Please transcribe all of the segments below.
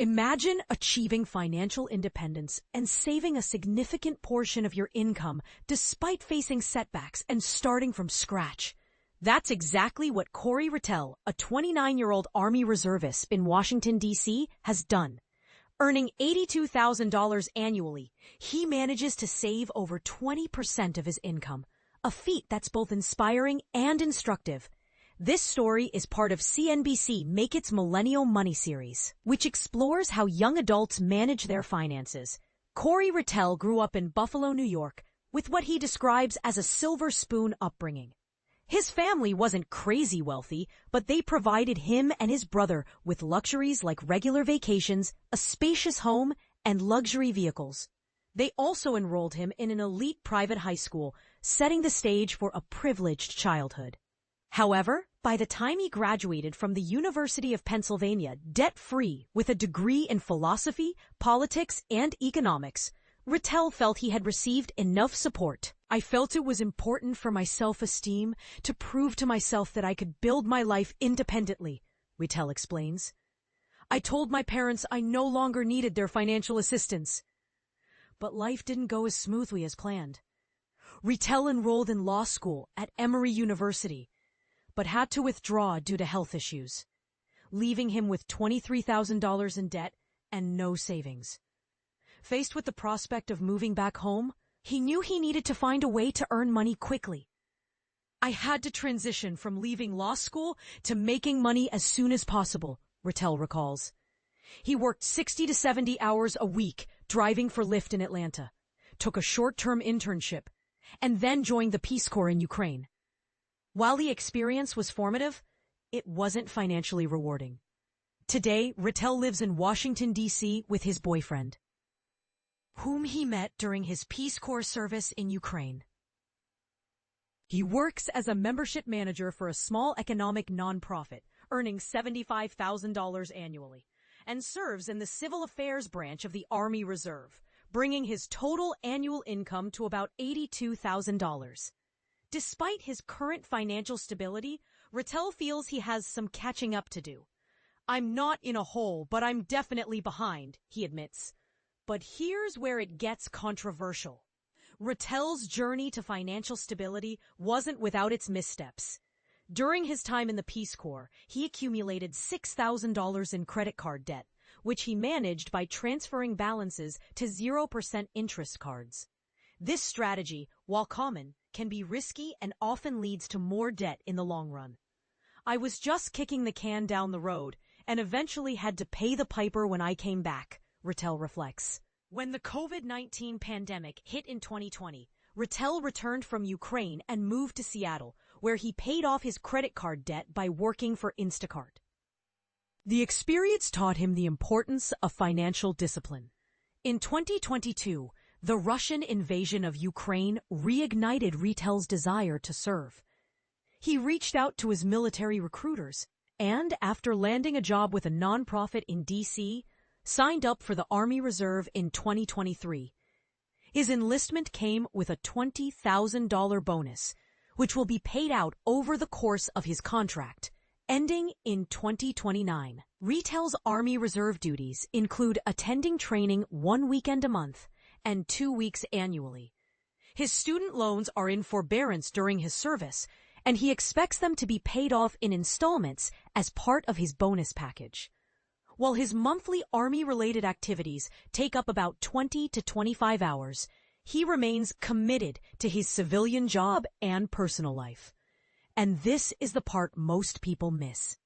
Imagine achieving financial independence and saving a significant portion of your income despite facing setbacks and starting from scratch. That's exactly what Corey Retell, a 29-year-old Army Reservist in Washington, D.C., has done. Earning $82,000 annually, he manages to save over 20% of his income, a feat that's both inspiring and instructive. This story is part of CNBC Make Its Millennial Money series, which explores how young adults manage their finances. Corey Retell grew up in Buffalo, New York, with what he describes as a silver spoon upbringing. His family wasn't crazy wealthy, but they provided him and his brother with luxuries like regular vacations, a spacious home, and luxury vehicles. They also enrolled him in an elite private high school, setting the stage for a privileged childhood. However, by the time he graduated from the University of Pennsylvania debt-free with a degree in philosophy, politics, and economics, Retell felt he had received enough support. I felt it was important for my self-esteem to prove to myself that I could build my life independently, Retell explains. I told my parents I no longer needed their financial assistance. But life didn't go as smoothly as planned. Retell enrolled in law school at Emory University, but had to withdraw due to health issues, leaving him with $23,000 in debt and no savings. Faced with the prospect of moving back home, he knew he needed to find a way to earn money quickly. I had to transition from leaving law school to making money as soon as possible, Retell recalls. He worked 60 to 70 hours a week driving for Lyft in Atlanta, took a short-term internship, and then joined the Peace Corps in Ukraine. While the experience was formative, it wasn't financially rewarding. Today, Retell lives in Washington, D.C. with his boyfriend, whom he met during his Peace Corps service in Ukraine. He works as a membership manager for a small economic nonprofit, earning $75,000 annually, and serves in the civil affairs branch of the Army Reserve, bringing his total annual income to about $82,000. Despite his current financial stability, Retell feels he has some catching up to do. I'm not in a hole, but I'm definitely behind, he admits. But here's where it gets controversial. Retell's journey to financial stability wasn't without its missteps. During his time in the Peace Corps, he accumulated $6,000 in credit card debt, which he managed by transferring balances to 0% interest cards. This strategy, while common, can be risky and often leads to more debt in the long run. I was just kicking the can down the road and eventually had to pay the piper when I came back, Retell reflects. When the COVID-19 pandemic hit in 2020, Retell returned from Ukraine and moved to Seattle, where he paid off his credit card debt by working for Instacart. The experience taught him the importance of financial discipline. In 2022, the Russian invasion of Ukraine reignited Retell's desire to serve. He reached out to his military recruiters and, after landing a job with a nonprofit in D.C., signed up for the Army Reserve in 2023. His enlistment came with a $20,000 bonus, which will be paid out over the course of his contract, ending in 2029. Retell's Army Reserve duties include attending training 1 weekend a month and 2 weeks annually. His student loans are in forbearance during his service, and he expects them to be paid off in installments as part of his bonus package. While his monthly Army-related activities take up about 20 to 25 hours, he remains committed to his civilian job and personal life. And this is the part most people miss.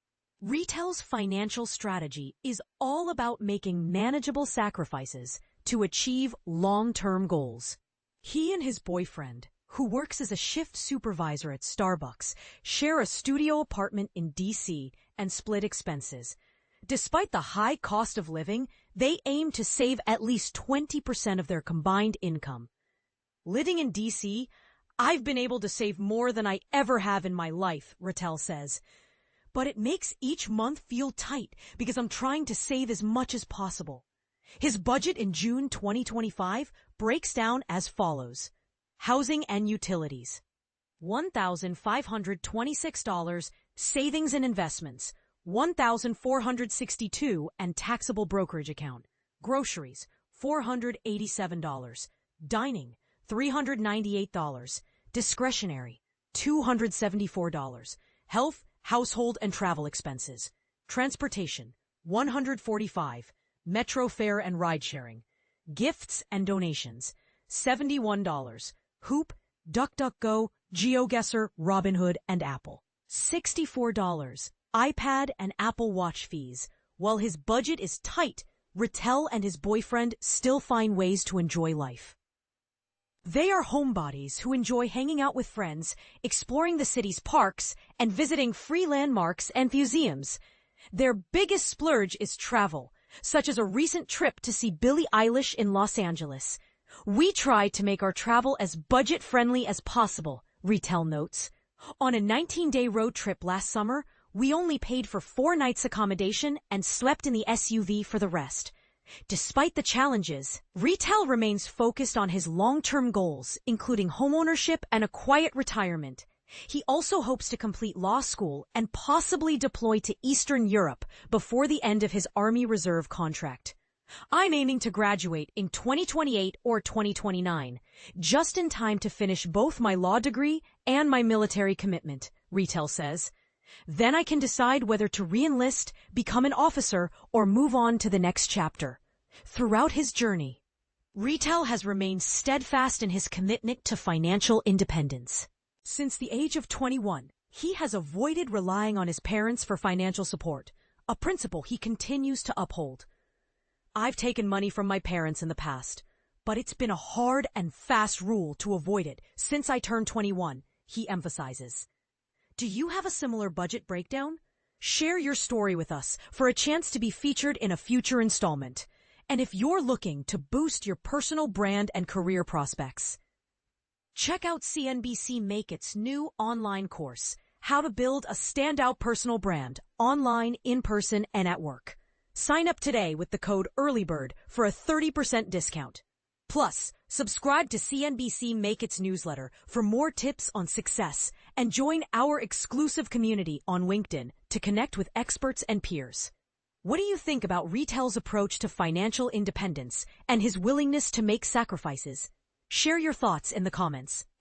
Retell's financial strategy is all about making manageable sacrifices to achieve long-term goals. He and his boyfriend, who works as a shift supervisor at Starbucks, share a studio apartment in D.C. and split expenses. Despite the high cost of living, they aim to save at least 20% of their combined income. Living in D.C., I've been able to save more than I ever have in my life, Retell says. But it makes each month feel tight because I'm trying to save as much as possible. His budget in June 2025 breaks down as follows. Housing and utilities, $1,526, savings and investments, $1,462 and taxable brokerage account. Groceries, $487. Dining, $398. Discretionary, $274. Health, household, and travel expenses. Transportation, $145. Metro fare and ride sharing. Gifts and donations, $71. Hoop, DuckDuckGo, GeoGuessr, Robinhood, and Apple. $64. iPad and Apple Watch fees. While his budget is tight, Retell and his boyfriend still find ways to enjoy life. They are homebodies who enjoy hanging out with friends, exploring the city's parks, and visiting free landmarks and museums. Their biggest splurge is travel, such as a recent trip to see Billie Eilish in Los Angeles. We try to make our travel as budget-friendly as possible, Retell notes. On a 19-day road trip last summer, we only paid for 4 nights accommodation and slept in the SUV for the rest. Despite the challenges, Retell remains focused on his long-term goals, including homeownership and a quiet retirement. He also hopes to complete law school and possibly deploy to Eastern Europe before the end of his Army Reserve contract. I'm aiming to graduate in 2028 or 2029, just in time to finish both my law degree and my military commitment, Retell says. Then I can decide whether to re-enlist, become an officer, or move on to the next chapter. Throughout his journey, Retell has remained steadfast in his commitment to financial independence. Since the age of 21, he has avoided relying on his parents for financial support, a principle he continues to uphold. I've taken money from my parents in the past, but it's been a hard and fast rule to avoid it since I turned 21, he emphasizes. Do you have a similar budget breakdown? Share your story with us for a chance to be featured in a future installment. And if you're looking to boost your personal brand and career prospects, check out CNBC Make It's new online course, How to Build a Standout Personal Brand, online, in person, and at work. Sign up today with the code EARLYBIRD for a 30% discount. Plus, subscribe to CNBC Make It's newsletter for more tips on success and join our exclusive community on LinkedIn to connect with experts and peers. What do you think about Retell's approach to financial independence and his willingness to make sacrifices? Share your thoughts in the comments.